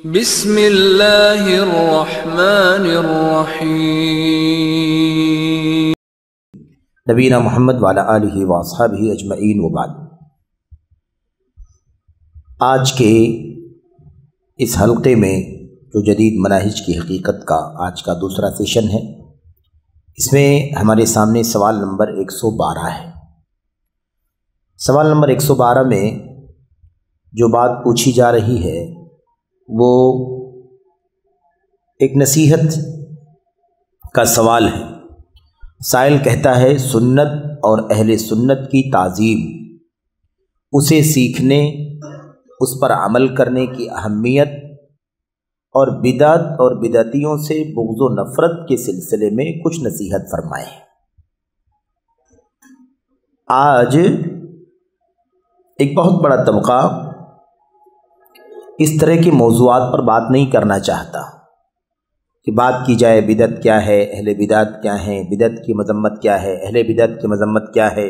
بسم اللہ الرحمن الرحیم۔ نبینا محمد وعلی آلہ واصحابہ اجمعین وبعد۔ آج کے اس حلقے میں جو جدید مناہج کی حقیقت کا آج کا دوسرا سیشن ہے، اس میں ہمارے سامنے سوال نمبر 112 ہے۔ سوال نمبر 112 میں جو بات پوچھی جا رہی ہے وہ ایک نصیحت کا سوال ہے۔ سائل کہتا ہے سنت اور اہل سنت کی تعظیم، اسے سیکھنے، اس پر عمل کرنے کی اہمیت اور بدعت اور بدعتیوں سے بغض و نفرت کے سلسلے میں کچھ نصیحت فرمائیں۔ آج ایک بہت بڑا طبقہ اس طرح کے موضوعات پر بات نہیں کرنا چاہتا کہ بات کی جائے بدعت کیا ہے، اہل بدعت کیا ہیں، بدعت کی مذمت کیا ہے، اہل بدعت کی مذمت کیا ہے،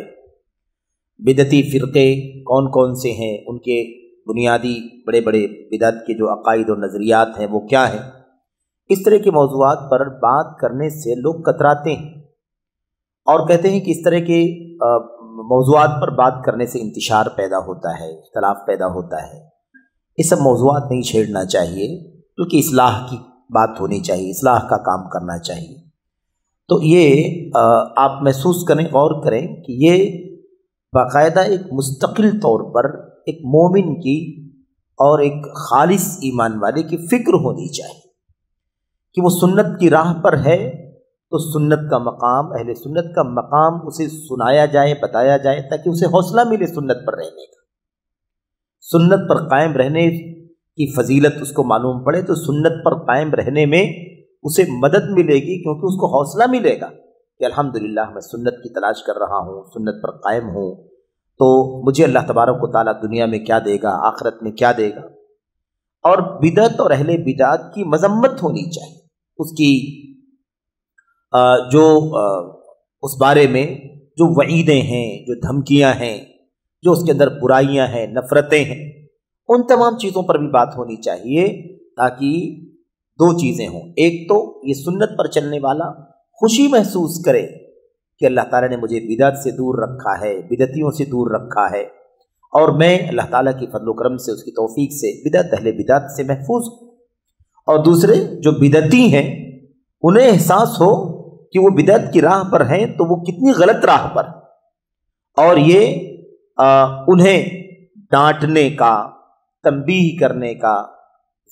بدعتی فرقے کون کون سے ہیں، ان کے بنیادی بڑے بڑے بدعت کے جو عقائد و نظریات ہیں وہ کیا ہیں۔ اس طرح کے موضوعات پر بات کرنے سے لوگ کتراتے ہیں اور کہتے ہیں کہ اس طرح کے موضوعات پر بات کرنے سے انتشار پیدا ہوتا ہے، اختلاف پیدا ہوتا ہے۔ یہ سب موضوعات نہیں چھیڑنا چاہیے، بلکہ اصلاح کی بات ہونی چاہیے، اصلاح کا کام کرنا چاہیے۔ تو یہ آپ محسوس کریں، غور کریں کہ یہ باقاعدہ ایک مستقل طور پر ایک مومن کی اور ایک خالص ایمان والے کی فکر ہونی چاہیے کہ وہ سنت کی راہ پر ہے تو سنت کا مقام، اہل سنت کا مقام اسے سنایا جائے، بتایا جائے، تاکہ اسے حوصلہ ملے سنت پر رہنے کا، سنت پر قائم رہنے کی فضیلت اس کو معلوم پڑے تو سنت پر قائم رہنے میں اسے مدد ملے گی، کیونکہ اس کو حوصلہ ملے گا کہ الحمدللہ میں سنت کی تلاش کر رہا ہوں، سنت پر قائم ہوں، تو مجھے اللہ تبارک و تعالیٰ دنیا میں کیا دے گا، آخرت میں کیا دے گا۔ اور بدعت اور اہل بدعت کی مذمت ہونی چاہیے، اس کی اس بارے میں جو وعیدیں ہیں، جو دھمکیاں ہیں، جو اس کے اندر برائیاں ہیں، نفرتیں ہیں، ان تمام چیزوں پر بھی بات ہونی چاہیے، تاکہ دو چیزیں ہوں۔ ایک تو یہ سنت پر چلنے والا خوشی محسوس کرے کہ اللہ تعالیٰ نے مجھے بدعت سے دور رکھا ہے، بدعتیوں سے دور رکھا ہے، اور میں اللہ تعالیٰ کی فضل و کرم سے، اس کی توفیق سے بدعت اہل بدعت سے محفوظ ہوں۔ اور دوسرے جو بدعتی ہیں انہیں احساس ہو کہ وہ بدعت کی راہ پر ہیں تو وہ کتنی غلط راہ پر، اور یہ انہیں ڈانٹنے کا، تنبیہ کرنے کا،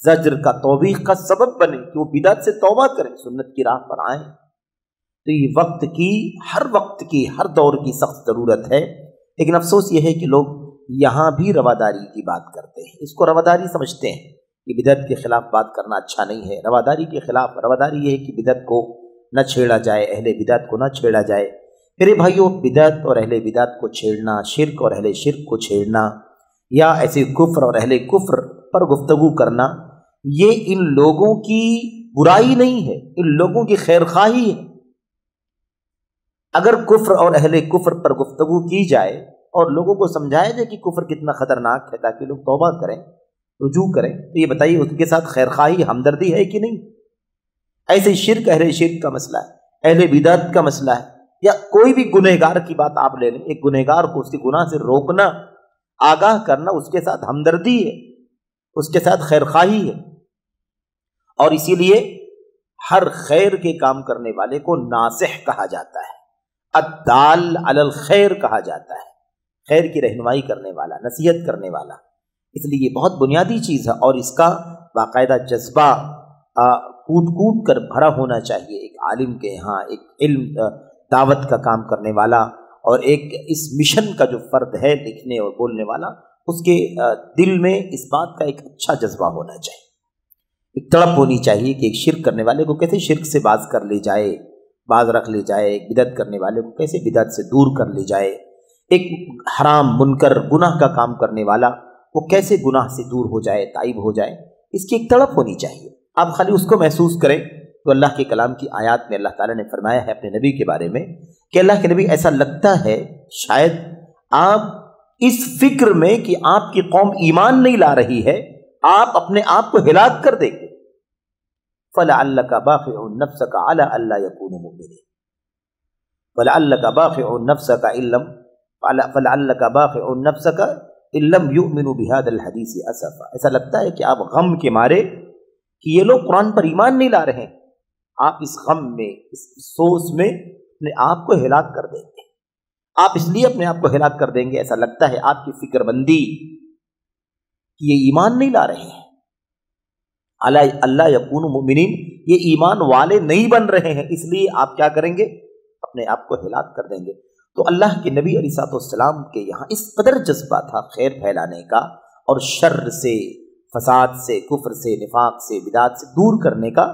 زجر کا، توبیخ کا سبب بنے کہ وہ بدعت سے توبہ کریں، سنت کی راہ پر آئیں۔ تو یہ وقت کی، ہر وقت کی، ہر دور کی سخت ضرورت ہے۔ لیکن افسوس یہ ہے کہ لوگ یہاں بھی رواداری کی بات کرتے ہیں، اس کو رواداری سمجھتے ہیں کہ بدعت کے خلاف بات کرنا اچھا نہیں ہے۔ رواداری کے خلاف، رواداری یہ ہے کہ بدعت کو نہ چھیڑا جائے، اہل بدعت کو نہ چھیڑا جائے۔ میرے بھائیوں، بدعت اور اہل بدعت کو چھیڑنا، شرک اور اہل شرک کو چھیڑنا، یا ایسے کفر اور اہل کفر پر گفتگو کرنا، یہ ان لوگوں کی برائی نہیں ہے، ان لوگوں کی خیر خواہی ہے۔ اگر کفر اور اہل کفر پر گفتگو کی جائے اور لوگوں کو سمجھایا جائے کہ کفر کتنا خطرناک ہے تاکہ لوگ توبہ کریں، رجوع کریں، تو یہ بتائیے اس کے ساتھ خیر خواہی، ہمدردی ہے کہ نہیں؟ ایسے شرک، اہل شرک کا مسئلہ ہے، اہل بدعت کا مسئلہ ہے، یا کوئی بھی گنہگار کی بات آپ لے لیں، ایک گنہگار کو اس کے گناہ سے روکنا، آگاہ کرنا، اس کے ساتھ ہمدردی ہے، اس کے ساتھ خیر خواہی ہے۔ اور اسی لیے ہر خیر کے کام کرنے والے کو ناصح کہا جاتا ہے، الدال علی الخیر کہا جاتا ہے، خیر کی رہنمائی کرنے والا، نصیحت کرنے والا۔ اس لیے یہ بہت بنیادی چیز ہے اور اس کا باقاعدہ جذبہ کوٹ کوٹ کر بھرا ہونا چاہیے ایک عالم کے یہاں، ایک علم دعوت کا کام کرنے والا، اور ایک اس مشن کا جو فرد ہے لکھنے اور بولنے والا، اس کے دل میں اس بات کا ایک اچھا جذبہ ہونا چاہیے، ایک تڑپ ہونی چاہیے کہ ایک شرک کرنے والے کو کیسے شرک سے باز کر لی جائے، باز رکھ لی جائے، ایک بدعت کرنے والے کو کیسے بدعت سے دور کر لی جائے، ایک حرام منکر گناہ کا کام کرنے والا وہ کیسے گناہ سے دور ہو جائے، تائب ہو جائے، اس کی ایک تڑپ ہونی چاہیے۔ آپ خالی اس کو محسوس کریں تو اللہ کے کلام کی آیات میں اللہ تعالیٰ نے فرمایا ہے اپنے نبی کے بارے میں کہ اللہ کے نبی ایسا لگتا ہے شاید آپ اس فکر میں کہ آپ کی قوم ایمان نہیں لا رہی ہے، آپ اپنے آپ کو ہلاک کر دیں گے. فَلَعَلَّكَ بَاخِعُ نَفْسَكَ عَلَىٰ أَلَّا يَكُونُوا مُؤْمِنِينَ فَلَعَلَّكَ بَاخِعُ نَفْسَكَ إِن لَّمْ يُؤْمِنُوا بِهَٰذَا الْحَدِيثِ أَسَفًا. ایسا لگتا ہے کہ آپ غم کے مارے کہ یہ لوگ قرآن پر ایمان نہیں لا رہے ہیں، آپ اس غم میں، اس افسوس میں اپنے آپ کو ہلاک کر دیں گے. آپ اس لیے اپنے آپ کو ہلاک کر دیں گے، ایسا لگتا ہے آپ کی فکر مندی کہ یہ ایمان نہیں لا رہے ہیں. اللہ یکون مؤمنین، یہ ایمان والے نہیں بن رہے ہیں، اس لیے آپ کیا کریں گے؟ اپنے آپ کو ہلاک کر دیں گے. تو اللہ کے نبی علیہ الصلوۃ والسلام کے یہاں اس قدر جذبہ تھا خیر پھیلانے کا اور شر سے، فساد سے، کفر سے، نفاق سے، بدعت سے دور کرنے کا،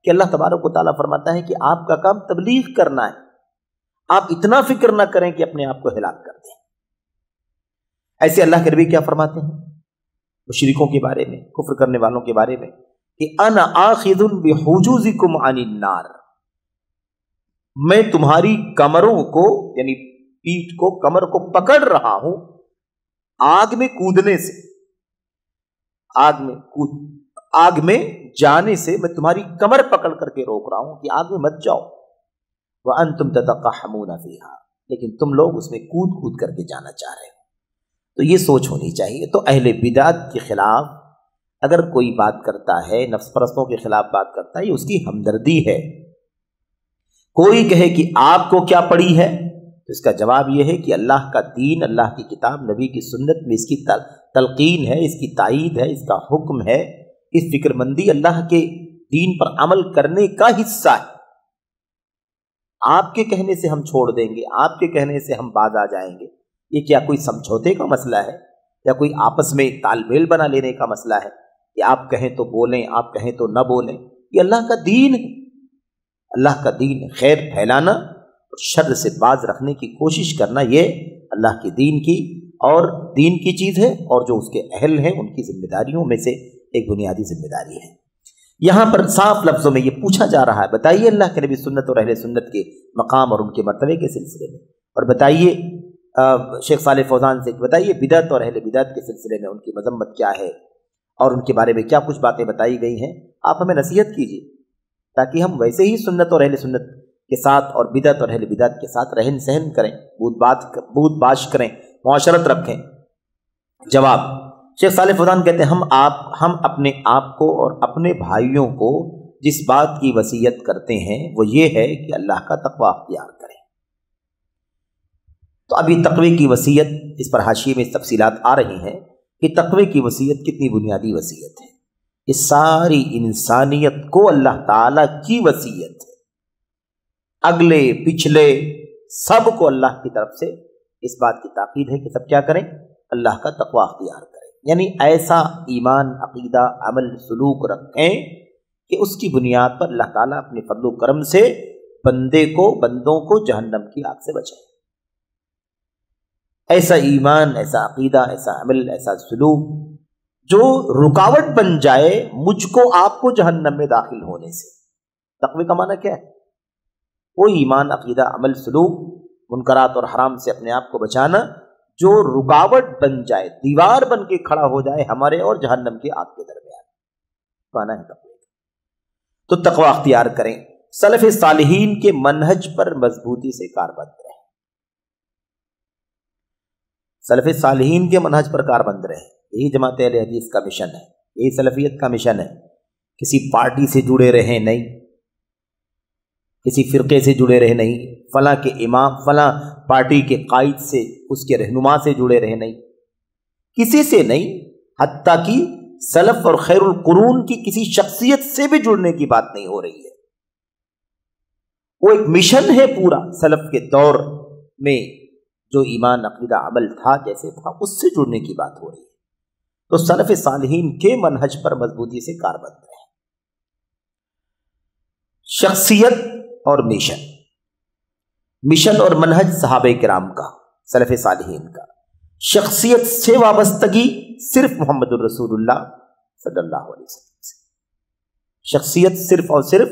کہ اللہ تبارک و تعالیٰ فرماتا ہے کہ آپ کا کام تبلیغ کرنا ہے، آپ اتنا فکر نہ کریں کہ اپنے آپ کو ہلاک کر دیں. ایسے اللہ کے نبی کیا فرماتے ہیں مشرکوں کے بارے میں، کفر کرنے والوں کے بارے میں، کہ انا آخذ بحجوزکم عن النار، میں تمہاری کمروں کو، یعنی پیٹھ کو، کمر کو پکڑ رہا ہوں آگ میں کودنے سے، آگ میں جانے سے میں تمہاری کمر پکڑ کر کے روک رہا ہوں کہ آگ میں مت جاؤ. وَأَنْتُمْ تَتَقَحَّمُونَ فِيهَا، لیکن تم لوگ اس میں کود کر کے جانا چاہ رہے ہو. تو یہ سوچ ہونی چاہیے. تو اہل بدعت کے خلاف اگر کوئی بات کرتا ہے، نفس پرستوں کے خلاف بات کرتا ہے، یہ اس کی ہمدردی ہے. کوئی کہے کہ آپ کو کیا پڑی ہے، تو اس کا جواب یہ ہے کہ اللہ کا دین، اللہ کی کتاب، نبی کی سنت میں اس کی تلقین ہے، اس کی تائید ہے، اس کا حکم ہے. اس فکر مندی اللہ کے دین پر عمل کرنے کا حصہ ہے. آپ کے کہنے سے ہم چھوڑ دیں گے، آپ کے کہنے سے ہم باز آ جائیں گے، یہ کیا کوئی سمجھوتے کا مسئلہ ہے یا کوئی آپس میں تال میل بنا لینے کا مسئلہ ہے کہ آپ کہیں تو بولیں، آپ کہیں تو نہ بولیں؟ یہ اللہ کا دین ہے. اللہ کا دین خیر پھیلانا اور شر سے باز رکھنے کی کوشش کرنا، یہ اللہ کے دین کی اور دین کی چیز ہے، اور جو اس کے اہل ہیں ان کی ذمہ داریوں میں سے ایک بنیادی ذمہ داری ہے. یہاں پر صاف لفظوں میں یہ پوچھا جا رہا ہے، بتائیے اللہ کے نبی سنت اور اہل سنت کے مقام اور ان کے مرتبے کے سلسلے میں، اور بتائیے شیخ صالح فوزان سے بتائیے بدعت اور اہل بدعت کے سلسلے میں ان کی مذمت کیا ہے اور ان کے بارے میں کیا کچھ باتیں بتائی گئی ہیں. آپ ہمیں نصیحت کیجیے تاکہ ہم ویسے ہی سنت اور اہل سنت کے ساتھ اور بدعت اور اہل بدعت کے ساتھ رہن سہن کریں، بود باش کریں، معاشرت رکھیں. جواب: شیخ صالح فوزان کہتے ہیں ہم اپنے آپ کو اور اپنے بھائیوں کو جس بات کی وصیت کرتے ہیں وہ یہ ہے کہ اللہ کا تقوی اختیار کریں. تو ابھی تقوی کی وصیت، اس پر حاشیے میں تفصیلات آ رہی ہیں کہ تقوی کی وصیت کتنی بنیادی وصیت ہے. اس ساری انسانیت کو اللہ تعالی کی وصیت ہے، اگلے پچھلے سب کو اللہ کی طرف سے اس بات کی تاکید ہے کہ سب کیا کریں؟ اللہ کا تقوی اختیار کریں. یعنی ایسا ایمان، عقیدہ، عمل، سلوک رکھیں کہ اس کی بنیاد پر اللہ تعالیٰ اپنے فضل و کرم سے بندوں کو جہنم کی آگ سے بچائے. ایسا ایمان، ایسا عقیدہ، ایسا عمل، ایسا سلوک جو رکاوٹ بن جائے مجھ کو، آپ کو جہنم میں داخل ہونے سے. تقوی کا معنی کیا ہے؟ وہ ایمان، عقیدہ، عمل، سلوک، منکرات اور حرام سے اپنے آپ کو بچانا جو رکاوٹ بن جائے، دیوار بن کے کھڑا ہو جائے ہمارے اور جہنم کی آگ کے درمیان. معنی ہے تقوی. تو تقوی اختیار کریں، سلف صالحین کے منہج پر مضبوطی سے کاربند رہیں. سلف صالحین کے منہج پر کاربند رہیں. یہی جماعت اہل حدیث کا مشن ہے، یہی سلفیت کا مشن ہے. کسی پارٹی سے جڑے رہیں نہیں، کسی فرقے سے جڑے رہے نہیں، فلاں کے امام، فلاں پارٹی کے قائد سے، اس کے رہنما سے جڑے رہے نہیں، کسی سے نہیں، حتیٰ کہ سلف اور خیر القرون کی کسی شخصیت سے بھی جڑنے کی بات نہیں ہو رہی ہے. وہ ایک مشن ہے پورا سلف کے دور میں، جو ایمان، عقیدہ، عمل تھا جیسے تھا اس سے جڑنے کی بات ہو رہی ہے. تو سلف صالحین کے منہج پر مضبوطی سے کاربند رہیں. شخصیت اور مشن اور منہج صحابہ کرام کا، سلف صالحین کا. شخصیت سے وابستگی صرف محمد الرسول اللہ صلی اللہ علیہ وسلم سے. شخصیت صرف اور صرف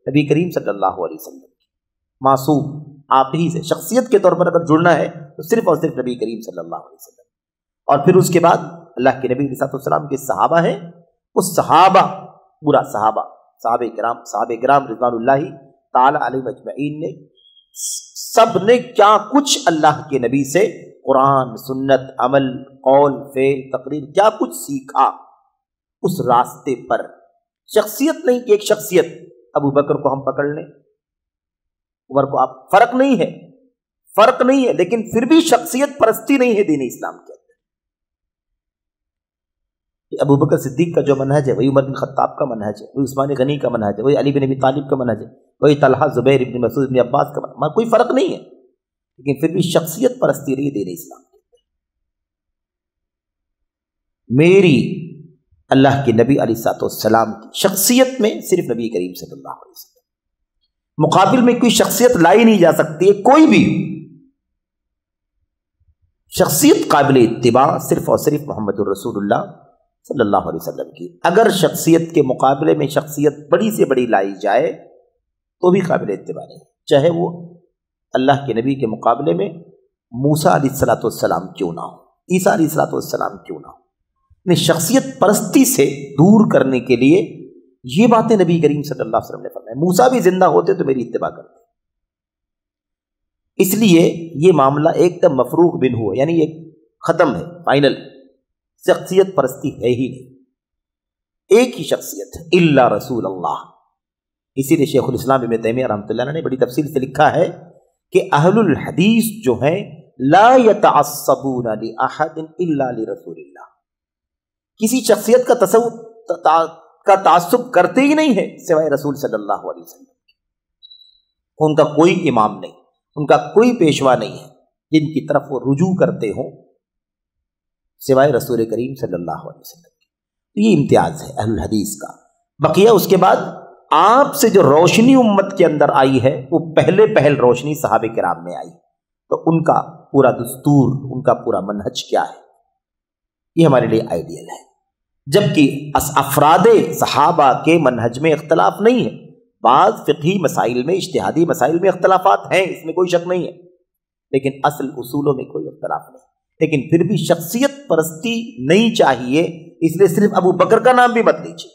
نبی کریم صلی اللہ علیہ وسلم کی، معصوم آپ ہی سے. شخصیت کے طور پر اگر جڑنا ہے تو صرف اور صرف نبی کریم صلی اللہ علیہ وسلم. اور پھر اس کے بعد اللہ کے نبی علیہ السلام کے صحابہ ہیں وہ صحابہ، پورا صحابہ کرام رضوان اللہ تعالی علیہ اجمعین نے سب نے کیا کچھ اللہ کے نبی سے قرآن، سنت، عمل، قول، فعل، تقریر کیا کچھ سیکھا اس راستے پر. شخصیت نہیں کہ ایک شخصیت ابو بکر کو ہم پکڑ لیں، عمر کو آپ، فرق نہیں ہے لیکن پھر بھی شخصیت پرستی نہیں ہے دین اسلام کے اندر. ابو بکر صدیق کا جو منہج ہے وہی عمر بن خطاب کا منہج ہے، وہی عثمان غنی کا منہج ہے، وہی علی بن ابی طالب کا منہج ہے، وہی طلحہ، زبیر، ابن مسعود، ابن عباس کا منہج. کوئی فرق نہیں ہے لیکن پھر بھی شخصیت پرستی رہی دین اسلام کے اندر. میری اللہ کے نبی علیہ السلام کی شخصیت میں صرف نبی کریم صلی اللہ علیہ وسلم، مقابل میں کوئی شخصیت لائی نہیں جا سکتی ہے. کوئی بھی شخصیت قابل اتباع صرف اور صرف محمد الرسول اللہ صلی اللہ علیہ وسلم کی. اگر شخصیت کے مقابلے میں شخصیت بڑی سے بڑی لائی جائے تو بھی قابل اتباع نہیں، چاہے وہ اللہ کے نبی کے مقابلے میں موسیٰ علیہ السلام کیوں نہ ہو، عیسیٰ علیہ السلام کیوں نہ ہو. شخصیت پرستی سے دور کرنے کے لیے یہ باتیں نبی کریم صلی اللہ علیہ وسلم نے فرمایا. موسیٰ بھی زندہ ہوتے تو میری اتباع کرتے. اس لیے یہ معاملہ ایک دم مفروغ بن ہوا، یعنی یہ ختم ہے، فائنل. شخصیت پرستی ہے ہی نہیں، ایک ہی شخصیت ہے، الا رسول اللہ. اسی لیے شیخ الاسلام ابن تیمیہ رحمۃ اللہ نے بڑی تفصیل سے لکھا ہے کہ اہل الحدیث جو ہیں لا یتعصبون لأحد الا لرسول اللہ، کسی شخصیت کا تعصب کرتے ہی نہیں ہے سوائے رسول صلی اللہ علیہ وسلم. ان کا کوئی امام نہیں، ان کا کوئی پیشوا نہیں ہے جن کی طرف وہ رجوع کرتے ہوں سوائے رسول کریم صلی اللہ علیہ وسلم. یہ امتیاز ہے اہل الحدیث کا. بقیہ اس کے بعد آپ سے جو روشنی امت کے اندر آئی ہے وہ پہل روشنی صحابہ کرام میں آئی. تو ان کا پورا دستور، ان کا پورا منہج کیا ہے، یہ ہمارے لیے آئیڈیل ہے. جبکہ افراد صحابہ کے منہج میں اختلاف نہیں ہے. بعض فقہی مسائل میں، اجتہادی مسائل میں اختلافات ہیں، اس میں کوئی شک نہیں ہے، لیکن اصل اصولوں میں کوئی اختلاف نہیں. لیکن پھر بھی شخصیت پرستی نہیں چاہیے، اس لیے صرف ابو بکر کا نام بھی مت لیجیے،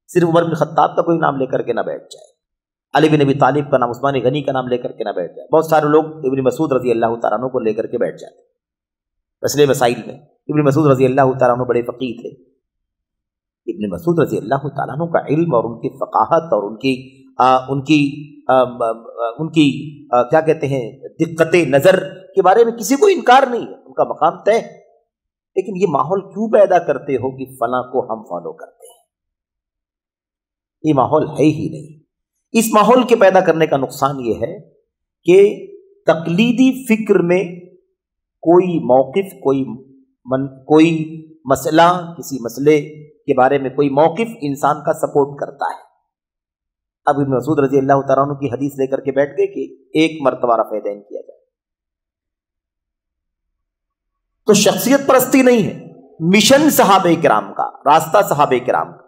صرف عمر بن خطاب کا کوئی نام لے کر کے نہ بیٹھ جائے، علی بن ابی طالب کا نام، عثمان غنی کا نام لے کر کے نہ بیٹھ جائے. بہت سارے لوگ ابن مسعود رضی اللہ تعالیٰ عنہ کو لے کر کے بیٹھ جاتے مسئلے مسائل میں. ابن مسعود رضی اللہ تعالیٰ عنہ بڑے فقیہ تھے. ابن مسعود رضی اللہ تعالیٰ عنہ کا علم اور ان کی فقاہت اور ان کی کیا کہتے ہیں دقت نظر کے بارے میں کسی کو انکار نہیں ہے، ان کا مقام طے. لیکن یہ ماحول کیوں پیدا کرتے ہو کہ فلاں کو ہم فالو کرتے ہیں؟ یہ ماحول ہے ہی نہیں. اس ماحول کے پیدا کرنے کا نقصان یہ ہے کہ تقلیدی فکر میں کوئی موقف، کوئی مسئلہ، کسی مسئلے کے بارے میں کوئی موقف انسان کا سپورٹ کرتا ہے. اب ابن مسعود رضی اللہ تعالیٰ عنہ کی حدیث لے کر کے بیٹھ گئے کہ ایک مرتبہ رفع دین کیا جائے، تو شخصیت پرستی نہیں ہے، مشن صحابہ کرام کا، راستہ صحابہ کرام کا.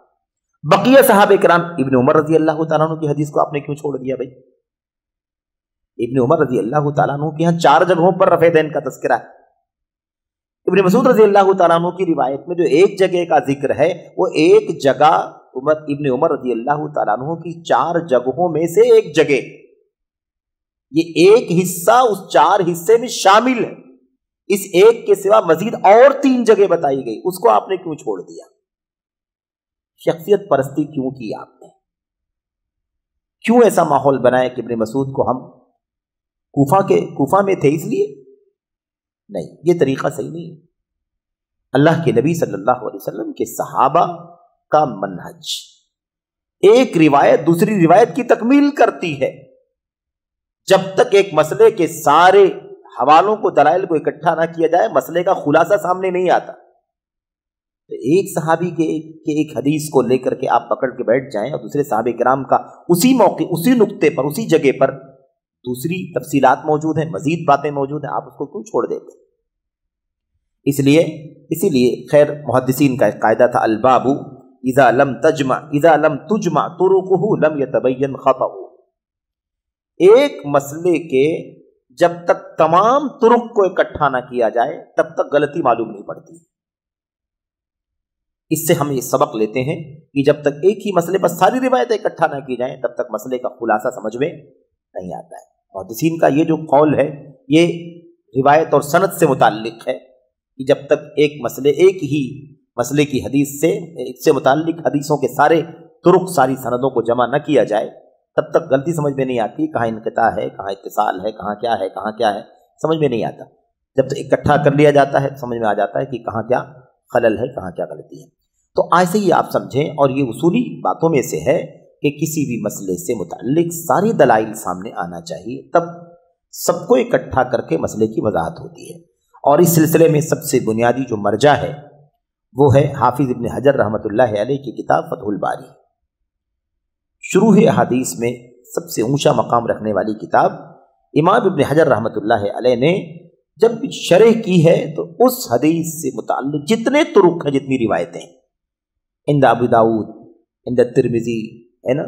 بقیہ صحابہ کرام، ابن عمر رضی اللہ تعالیٰ عنہ کی حدیث کو آپ نے کیوں چھوڑ دیا بھائی؟ ابن عمر رضی اللہ تعالیٰ عنہ کے یہاں 4 جگہوں پر رفع دین کا تذکرہ ہے. ابن مسعود رضی اللہ تعالیٰ عنہ کی روایت میں جو ایک جگہ کا ذکر ہے، وہ ایک جگہ ابن عمر رضی اللہ تعالیٰ عنہ کی 4 جگہوں میں سے ایک جگہ، یہ ایک حصہ اس 4 حصے میں شامل ہے. اس ایک کے سوا مزید اور 3 جگہ بتائی گئی، اس کو آپ نے کیوں چھوڑ دیا؟ شخصیت پرستی کیوں کی آپ نے؟ کیوں ایسا ماحول بنایا کہ ابن مسعود کو ہم کوفہ میں تھے اس لیے؟ نہیں، یہ طریقہ صحیح نہیں ہے. اللہ کے نبی صلی اللہ علیہ وسلم کے صحابہ کا منہج، ایک روایت دوسری روایت کی تکمیل کرتی ہے. جب تک ایک مسئلے کے سارے حوالوں کو، دلائل کو اکٹھا نہ کیا جائے، مسئلے کا خلاصہ سامنے نہیں آتا. تو ایک صحابی کے ایک حدیث کو لے کر کے آپ پکڑ کے بیٹھ جائیں اور دوسرے صحابہ کرام کا اسی موقع، اسی نقطے پر، اسی جگہ پر دوسری تفصیلات موجود ہیں، مزید باتیں موجود ہیں، آپ اس کو کیوں چھوڑ دیتے؟ اسی لیے خیر محدثین کا ایک قاعدہ تھا، الباب اذا لم تجمع طرقه لم يتبين خطأه. ایک مسئلے کے جب تک تمام طرق کو اکٹھا نہ کیا جائے تب تک غلطی معلوم نہیں پڑتی. اس سے ہم یہ سبق لیتے ہیں کہ جب تک ایک ہی مسئلے پر ساری روایتیں اکٹھا نہ کی جائیں تب تک مسئلے کا خلاصہ سمجھ میں نہیں آتا ہے۔ محدثین کا یہ جو قول ہے یہ روایت اور سند سے متعلق ہے کہ جب تک ایک ہی مسئلے کی حدیث سے متعلق حدیثوں کے سارے طرق، ساری سندوں کو جمع نہ کیا جائے تب تک غلطی سمجھ میں نہیں آتی، کہاں انقطاع ہے، کہاں اتصال ہے، کہاں کیا ہے سمجھ میں نہیں آتا۔ جب تک اکٹھا کر لیا جاتا ہے سمجھ میں آ جاتا ہے کہ کہاں کیا خلل ہے، کہاں کیا غلطی ہے۔ تو ایسے ہی آپ سمجھیں، اور یہ اصولی باتوں میں سے ہے کہ کسی بھی مسئلے سے متعلق ساری دلائل سامنے آنا چاہیے، تب سب کو اکٹھا کر کے مسئلے کی وضاحت ہوتی ہے۔ اور اس سلسلے میں سب سے بنیادی جو مرجع ہے وہ ہے حافظ ابن حجر رحمۃ اللہ علیہ کی کتاب فتح الباری۔ شروح احادیث میں سب سے اونچا مقام رکھنے والی کتاب امام ابن حجر رحمۃ اللہ علیہ نے جب شرح کی ہے تو اس حدیث سے متعلق جتنے طرق ہیں، جتنی روایتیں عند ابو داؤد، عند الترمذی، ہے نا،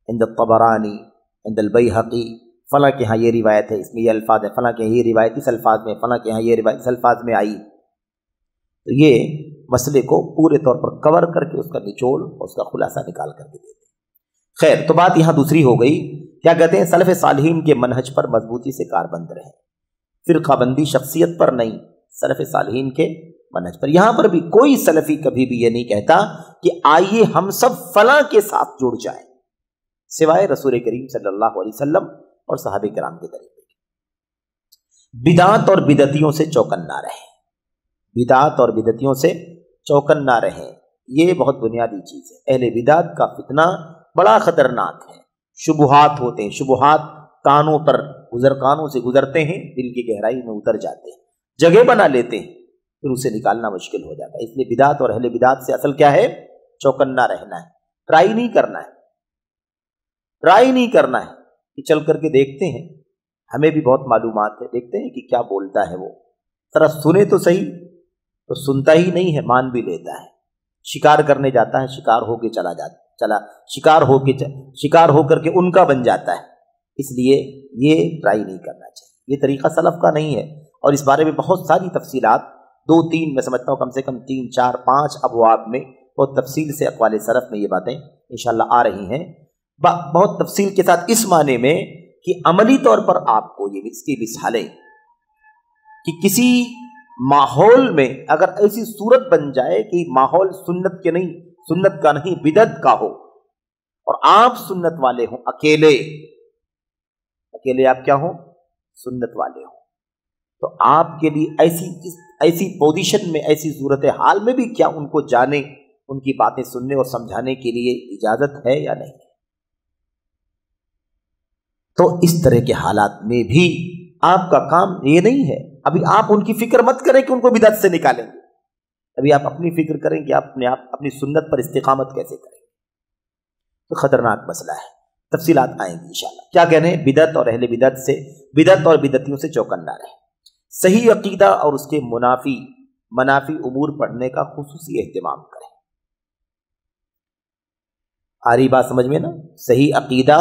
عند الطبرانی، عند البیہقی، فلاں کے ہاں یہ روایت ہے، اس میں یہ الفاظ ہیں، فلاں کے یہ روایت اس الفاظ میں، فلاں کے ہاں یہ روایت اس الفاظ میں آئی، تو یہ مسئلے کو پورے طور پر کور کر کے اس کا نچوڑ اور اس کا خلاصہ نکال کر کے دیتے ہیں۔ خیر، تو بات یہاں دوسری ہو گئی، کیا کہتے ہیں، سلف صالحین کے منہج پر مضبوطی سے کاربند رہیں، فرقہ بندی شخصیت پر نہیں، سلف صالحین کے منہج پر۔ یہاں پر بھی کوئی سلفی کبھی بھی یہ نہیں کہتا کہ آئیے ہم سب فلاں کے ساتھ جڑ جائیں، سوائے رسول کریم صلی اللہ علیہ وسلم اور صحابہ کرام کے طریقے کے۔ بدعات اور بدعتیوں سے چوکن نہ رہیں، بدعات اور بدعتیوں سے چوکن نہ رہیں، یہ بہت بنیادی چیز ہے۔ اہل بدعت کا فتنہ بڑا خطرناک ہے، شبہات ہوتے ہیں، شبہات کانوں سے گزرتے ہیں، دل کی گہرائی میں اتر جاتے ہیں، جگہ بنا لیتے ہیں، پھر اسے نکالنا مشکل ہو جاتا ہے۔ اس لیے بدعت اور اہل بدعت سے اصل کیا ہے؟ چوکن نہ رہنا ہے، ٹرائی نہیں کرنا ہے کہ چل کر کے دیکھتے ہیں، ہمیں بھی بہت معلومات ہے، دیکھتے ہیں کہ کیا بولتا ہے وہ، ذرا سنے تو صحیح، تو سنتا ہی نہیں ہے، مان بھی لیتا ہے، شکار کرنے جاتا ہے، شکار ہو کر کے ان کا بن جاتا ہے۔ اس لیے یہ ٹرائی نہیں کرنا چاہیے، یہ طریقہ سلف کا نہیں ہے، اور اس بارے میں بہت ساری تفصیلات، 2-3 میں سمجھتا ہوں کم سے کم 3, 4, 5 ابواب میں بہت تفصیل سے اقوال سلف میں یہ باتیں انشاءاللہ آ رہی ہیں، بہت تفصیل کے ساتھ، اس معنی میں کہ عملی طور پر آپ کو یہ اس کی مثالیں کہ کسی ماحول میں اگر ایسی صورت بن جائے کہ ماحول سنت کا نہیں بدعت کا ہو، اور آپ سنت والے ہوں، اکیلے آپ کیا ہوں؟ سنت والے ہوں، تو آپ کے لیے ایسی پوزیشن میں، ایسی صورت حال میں بھی کیا ان کو جانے، ان کی باتیں سننے اور سمجھانے کے لیے اجازت ہے یا نہیں؟ تو اس طرح کے حالات میں بھی آپ کا کام یہ نہیں ہے، ابھی آپ ان کی فکر مت کریں کہ ان کو بدعت سے نکالیں گے، ابھی آپ اپنی فکر کریں کہ آپ اپنی سنت پر استقامت کیسے کریں گے۔ تو خطرناک مسئلہ ہے، تفصیلات آئیں گی انشاءاللہ۔ کیا کہنے ہیں؟ بدعت اور اہل بدعت اور بدعتیوں سے چوکن نہ رہیں، صحیح عقیدہ اور اس کے منافی امور پڑھنے کا خصوصی اہتمام کریں۔ آ رہی بات سمجھ میں نا؟ صحیح عقیدہ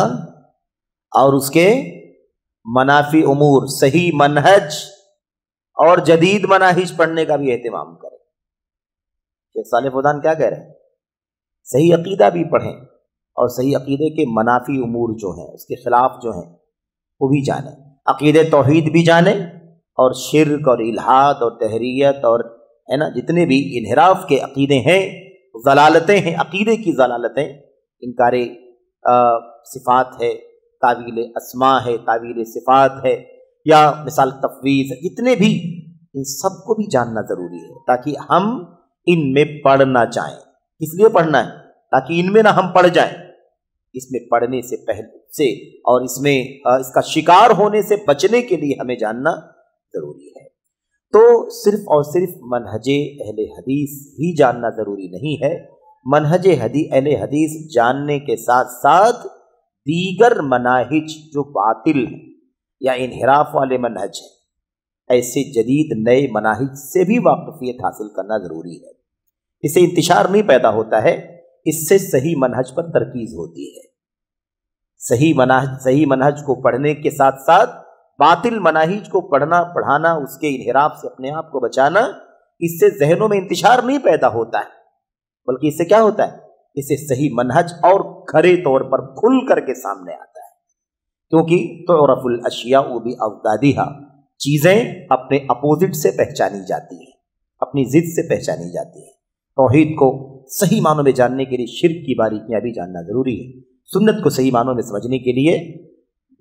اور اس کے منافی امور، صحیح منہج اور جدید مناہج پڑھنے کا بھی اہتمام کریں۔ شیخ صالح فوزان کیا کہہ رہے ہیں؟ صحیح عقیدہ بھی پڑھیں اور صحیح عقیدے کے منافی امور جو ہیں، اس کے خلاف جو ہیں وہ بھی جانیں، عقیدے توحید بھی جانیں، اور شرک اور الحاد اور تحریت اور ہے نا جتنے بھی انحراف کے عقیدے ہیں، ضلالتیں ہیں، عقیدے کی ضلالتیں، انکار صفات ہے، تعویل اسماء ہے، تعویل صفات ہے، یا مثال تفویض، جتنے بھی، ان سب کو بھی جاننا ضروری ہے تاکہ ہم ان میں پڑھ نہ جائیں۔ اس لیے پڑھنا ہے تاکہ ان میں نہ ہم پڑھ جائیں، اس میں پڑھنے سے پہلے سے اور اس کا شکار ہونے سے بچنے کے لیے ہمیں جاننا ضروری ہے۔ تو صرف اور صرف منہج اہل حدیث ہی جاننا ضروری نہیں ہے، منہج اہل حدیث جاننے کے ساتھ ساتھ دیگر مناہج جو باطل ہیں یا انحراف والے منہج ہیں، ایسے جدید نئے مناہج سے بھی واقفیت حاصل کرنا ضروری ہے۔ اس سے انتشار نہیں پیدا ہوتا ہے، اس سے صحیح منہج پر ترکیز ہوتی ہے۔ صحیح منہج کو پڑھنے کے ساتھ ساتھ باطل مناہج کو پڑھنا، پڑھانا، اس کے انحراف سے اپنے آپ کو بچانا، اس سے ذہنوں میں انتشار نہیں پیدا ہوتا ہے، بلکہ اس سے کیا ہوتا ہے؟ اس سے صحیح منہج اور کھرے طور پر کھل کر کے سامنے آتا ہے، کیونکہ تعرف الاشیاء باضدادھا، چیزیں اپنے اپوزٹ سے پہچانی جاتی ہیں، اپنی ضد سے پہچانی جاتی ہیں۔ توحید کو صحیح معنوں میں جاننے کے لیے شرک کی باریکیاں بھی جاننا ضروری ہے، سنت کو صحیح معنوں میں سمجھنے کے لیے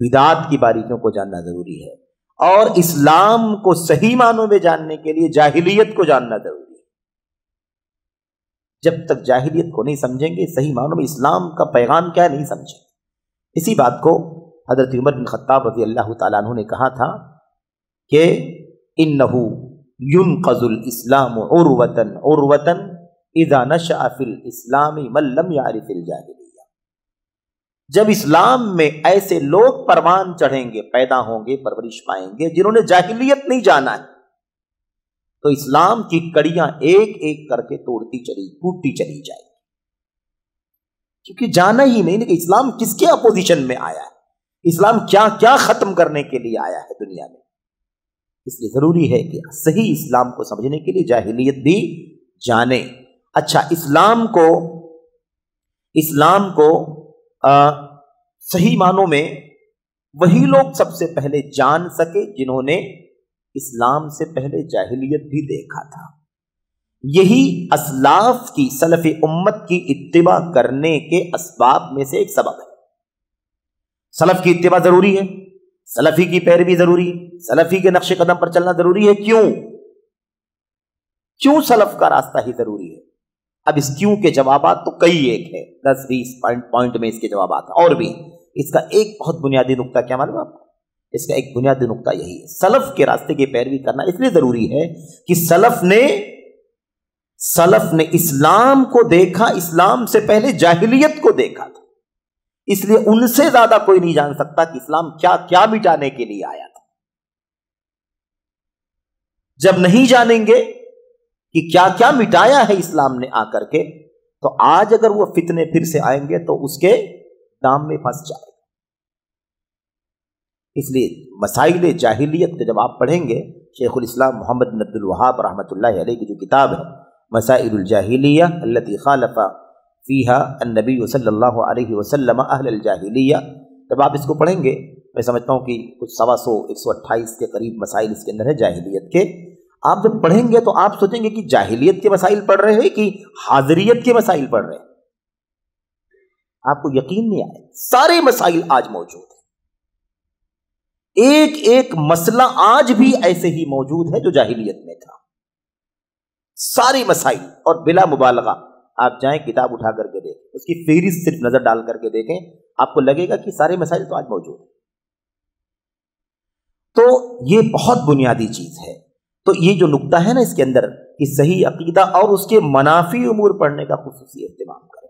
بدعات کی باریکیوں کو جاننا ضروری ہے، اور اسلام کو صحیح معنوں میں جاننے کے لیے جاہلیت کو جاننا ضروری ہے۔ جب تک جاہلیت کو نہیں سمجھیں گے، صحیح معنوں میں اسلام کا پیغام کیا ہے نہیں سمجھیں۔ اسی بات کو حضرت عمر بن خطاب رضی اللہ تعالیٰ عنہ نے کہا تھا کہ انہ ينقض الاسلام عروة عروة اذا نشأ فی الاسلام من لم يعرف الجاہلیہ، جب اسلام میں ایسے لوگ پروان چڑھیں گے، پیدا ہوں گے، پرورش پائیں گے جنہوں نے جاہلیت نہیں جانا ہے، تو اسلام کی کڑیاں ایک ایک کر کے ٹوٹتی چلی جائیں گی، کیونکہ جانا ہی نہیں کہ اسلام کس کے اپوزیشن میں آیا ہے، اسلام کیا کیا ختم کرنے کے لیے آیا ہے دنیا میں۔ اس لیے ضروری ہے کہ صحیح اسلام کو سمجھنے کے لیے جاہلیت بھی جانیں۔ اچھا، اسلام کو صحیح معنوں میں وہی لوگ سب سے پہلے جان سکے جنہوں نے اسلام سے پہلے جاہلیت بھی دیکھا تھا۔ یہی اسلاف کی، سلف امت کی اتباع کرنے کے اسباب میں سے ایک سبب ہے۔ سلف کی اتباع ضروری ہے، سلفی کی پیروی ضروری ہے، سلفی کے نقش قدم پر چلنا ضروری ہے۔ کیوں سلف کا راستہ ہی ضروری ہے؟ اب اس کیوں کے جوابات تو کئی ایک ہے، 10-20 پوائنٹ میں اس کے جوابات ہیں، اور بھی اس کا ایک بہت بنیادی نقطہ کیا معلوم ہے آپ کو؟ اس کا ایک بنیادی نقطہ یہی ہے، سلف کے راستے کی پیروی کرنا اس لیے ضروری ہے کہ سلف نے اسلام کو دیکھا، اسلام سے پہلے جاہلیت کو دیکھا تھا، اس لیے ان سے زیادہ کوئی نہیں جان سکتا کہ اسلام کیا کیا مٹانے کے لیے آیا تھا۔ جب نہیں جانیں گے کہ کیا کیا مٹایا ہے اسلام نے آ کر کے، تو آج اگر وہ فتنے پھر سے آئیں گے تو اس کے دام میں پھنس جائے گا۔ اس لیے مسائل جاہلیت کے جب آپ پڑھیں گے، شیخ الاسلام محمد بن عبد الوہاب رحمۃ اللہ علیہ کی جو کتاب ہے مسائل الجاہلیہ التي خالف فیہا النبی صلی اللہ علیہ وسلم اہل الجاہلیہ، جب آپ اس کو پڑھیں گے، میں سمجھتا ہوں کہ کچھ 128 کے قریب مسائل اس کے اندر ہے جاہلیت کے، آپ جب پڑھیں گے تو آپ سوچیں گے کہ جاہلیت کے مسائل پڑھ رہے ہیں کہ حاضریت کے مسائل پڑھ رہے ہیں۔ آپ کو یقین نہیں آئے، سارے مسائل آج موجود ہیں، ایک ایک مسئلہ آج بھی ایسے ہی موجود ہے جو جاہلیت میں تھا، سارے مسائل، اور بلا مبالغہ آپ جائیں کتاب اٹھا کر کے دیکھیں، اس کی فہرست صرف نظر ڈال کر کے دیکھیں، آپ کو لگے گا کہ سارے مسائل تو آج موجود ہیں۔ تو یہ بہت بنیادی چیز ہے۔ تو یہ جو نقطہ ہے نا اس کے اندر کہ صحیح عقیدہ اور اس کے منافی امور پڑھنے کا خصوصی اہتمام کریں۔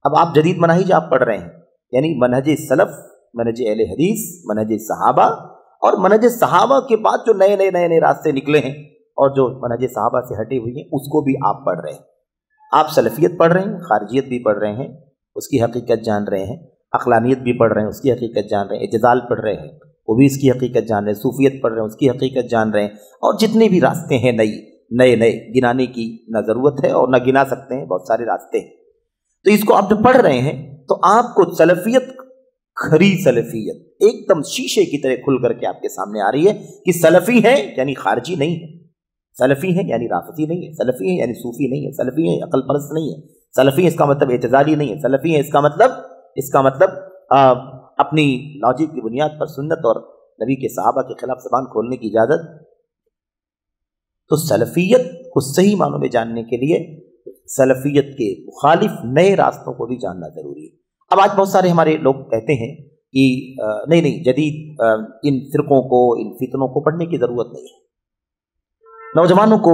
اب آپ جدید مناہج آپ پڑھ رہے ہیں، یعنی منہج سلف، منہج اہل حدیث، منہج صحابہ، اور منہج صحابہ کے بعد جو نئے راستے نکلے ہیں اور جو منہج صحابہ سے ہٹے ہوئی ہیں اس کو بھی آپ پڑھ رہے ہیں۔ آپ سلفیت پڑھ رہے ہیں، خارجیت بھی پڑھ رہے ہیں، اس کی حقیقت جان رہے ہیں، عقلانیت بھی پڑھ رہے ہیں، اس کی حقیقت جان رہے ہیں، اعتزال پڑھ رہے ہیں، وہ بھی اس کی حقیقت جان رہے ہیں، صوفیت پڑھ رہے ہیں، اس کی حقیقت جان رہے ہیں، اور جتنے بھی راستے ہیں نئے گنانے کی نہ ضرورت ہے اور نہ گنا سکتے ہیں، بہت سارے راستے ہیں۔ تو اس کو آپ جب پڑھ رہے ہیں تو آپ کو سلفیت، کھری سلفیت ایک دم شیشے کی طرح کھل کر کے آپ کے سامنے آ رہی ہے کہ سلفی ہے یعنی خارجی نہیں ہے، سلفی ہے یعنی رافضی نہیں ہے، سلفی ہے یعنی صوفی نہیں ہے، سلفی ہے عقل پرست نہیں ہے، سلفی ہے اس کا مطلب اعتزالی نہیں ہے، سلفی ہے اس کا مطلب اپنی لاجک کی بنیاد پر سنت اور نبی کے صحابہ کے خلاف زبان کھولنے کی اجازت۔ تو سلفیت کو صحیح معنوں میں جاننے کے لیے سلفیت کے مخالف نئے راستوں کو بھی جاننا ضروری ہے۔ اب آج بہت سارے ہمارے لوگ کہتے ہیں کہ نہیں جدید ان فرقوں کو، ان فتنوں کو پڑھنے کی ضرورت نہیں ہے، نوجوانوں کو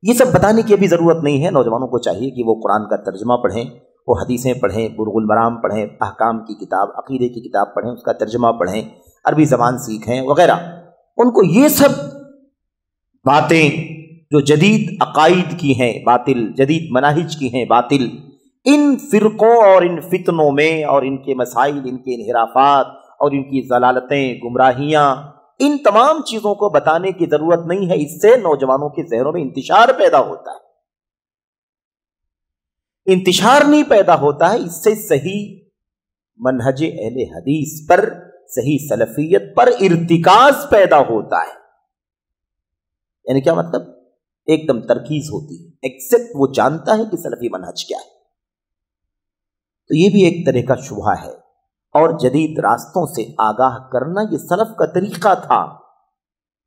یہ سب بتانے کی بھی ضرورت نہیں ہے، نوجوانوں کو چاہیے کہ وہ قرآن کا ترجمہ پڑھیں، وہ حدیثیں پڑھیں، بلوغ المرام پڑھیں، احکام کی کتاب، عقیدے کی کتاب پڑھیں، اس کا ترجمہ پڑھیں، عربی زبان سیکھیں وغیرہ۔ ان کو یہ سب باتیں جو جدید عقائد کی ہیں باطل، جدید مناہج کی ہیں باطل، ان فرقوں اور ان فتنوں میں اور ان کے مسائل، ان کے انحرافات اور ان کی ضلالتیں، گمراہیاں، ان تمام چیزوں کو بتانے کی ضرورت نہیں ہے، اس سے نوجوانوں کے ذہنوں میں انتشار پیدا ہوتا ہے۔ انتشار نہیں پیدا ہوتا ہے، اس سے صحیح منہج اہل حدیث پر، صحیح سلفیت پر ارتکاز پیدا ہوتا ہے۔ یعنی کیا مطلب؟ ایک دم ترکیز ہوتی ہے، ایکسپٹ وہ جانتا ہے کہ سلفی منہج کیا ہے۔ تو یہ بھی ایک طرح کا شبہہ ہے، اور جدید راستوں سے آگاہ کرنا یہ سلف کا طریقہ تھا۔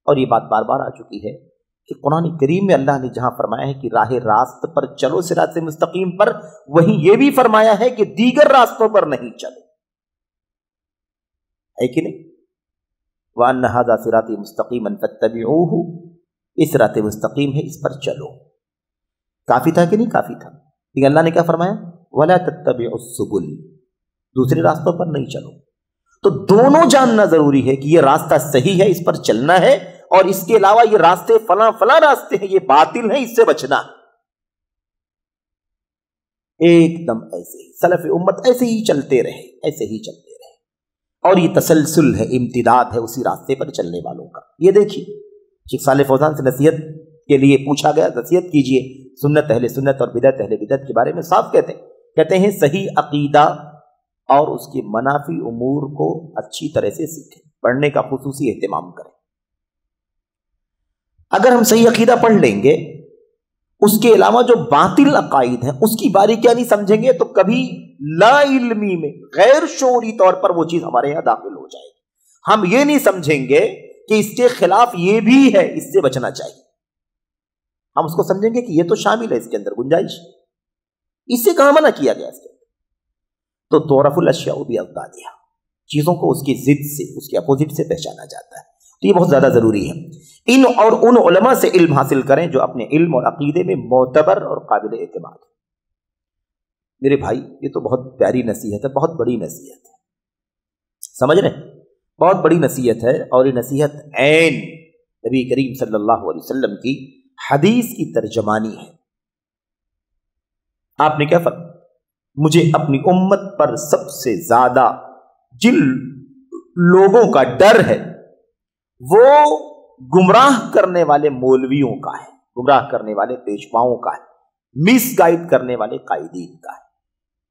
اور یہ بات بار بار آ چکی ہے کہ قرآن کریم میں اللہ نے جہاں فرمایا ہے کہ راہ راست پر چلو، صراط مستقیم پر، وہیں یہ بھی فرمایا ہے کہ دیگر راستوں پر نہیں چلو، ہے کہ نہیں؟ وَأَنَّ هَذَا صِرَاطِي مُسْتَقِيمًا فَاتَّبِعُوهُ، اس صراط مستقیم ہے، اس پر چلو۔ کافی تھا کہ نہیں کافی تھا؟ لیکن اللہ نے کیا فرمایا؟ وَلَا تَتَّبِعُوا السُّبُلَ، دوسرے راستوں پر نہیں چلو۔ تو دونوں جاننا ضروری ہے کہ یہ راستہ صحیح ہے، اس پر چلنا ہے، اور اس کے علاوہ یہ راستے فلاں فلاں راستے ہیں، یہ باطل ہیں، اس سے بچنا۔ ایک دم ایسے ہی سلف امت ایسے ہی چلتے رہے، ایسے ہی چلتے رہے، اور یہ تسلسل ہے، امتداد ہے اسی راستے پر چلنے والوں کا۔ یہ دیکھیے شیخ صالح فوزان سے نصیحت کے لیے پوچھا گیا، نصیحت کیجئے سنت اہل سنت اور بدعت اہل بدعت کے بارے میں، صاف کہتے ہیں صحیح عقیدہ اور اس کے منافی امور کو اچھی طرح سے سیکھیں، پڑھنے کا خصوصی اہتمام کریں۔ اگر ہم صحیح عقیدہ پڑھ لیں گے، اس کے علاوہ جو باطل عقائد ہیں اس کی باریکیاں نہیں سمجھیں گے، تو کبھی لا علمی میں غیر شعوری طور پر وہ چیز ہمارے یہاں داخل ہو جائے گی۔ ہم یہ نہیں سمجھیں گے کہ اس کے خلاف یہ بھی ہے، اس سے بچنا چاہیے۔ ہم اس کو سمجھیں گے کہ یہ تو شامل ہے، اس کے اندر گنجائش، اس سے کہاں منع کیا گیا اس کے اندر؟ تو تعرف الاشیاء باضدادها، چیزوں کو اس کی ضد سے، اس کے اپوزٹ سے پہچانا جاتا ہے۔ تو یہ بہت زیادہ ضروری ہے۔ ان علماء سے علم حاصل کریں جو اپنے علم اور عقیدے میں معتبر اور قابل اعتماد ہیں۔ میرے بھائی، یہ تو بہت پیاری نصیحت ہے، بہت بڑی نصیحت ہے، سمجھ رہے ہیں؟ بہت بڑی نصیحت ہے، اور یہ نصیحت عین نبی کریم صلی اللہ علیہ وسلم کی حدیث کی ترجمانی ہے۔ آپ نے کیا فرمایا؟ مجھے اپنی امت پر سب سے زیادہ جن لوگوں کا ڈر ہے وہ گمراہ کرنے والے مولویوں کا ہے، گمراہ کرنے والے پیشواؤں کا ہے، مس گائیڈ کرنے والے قائدین کا ہے۔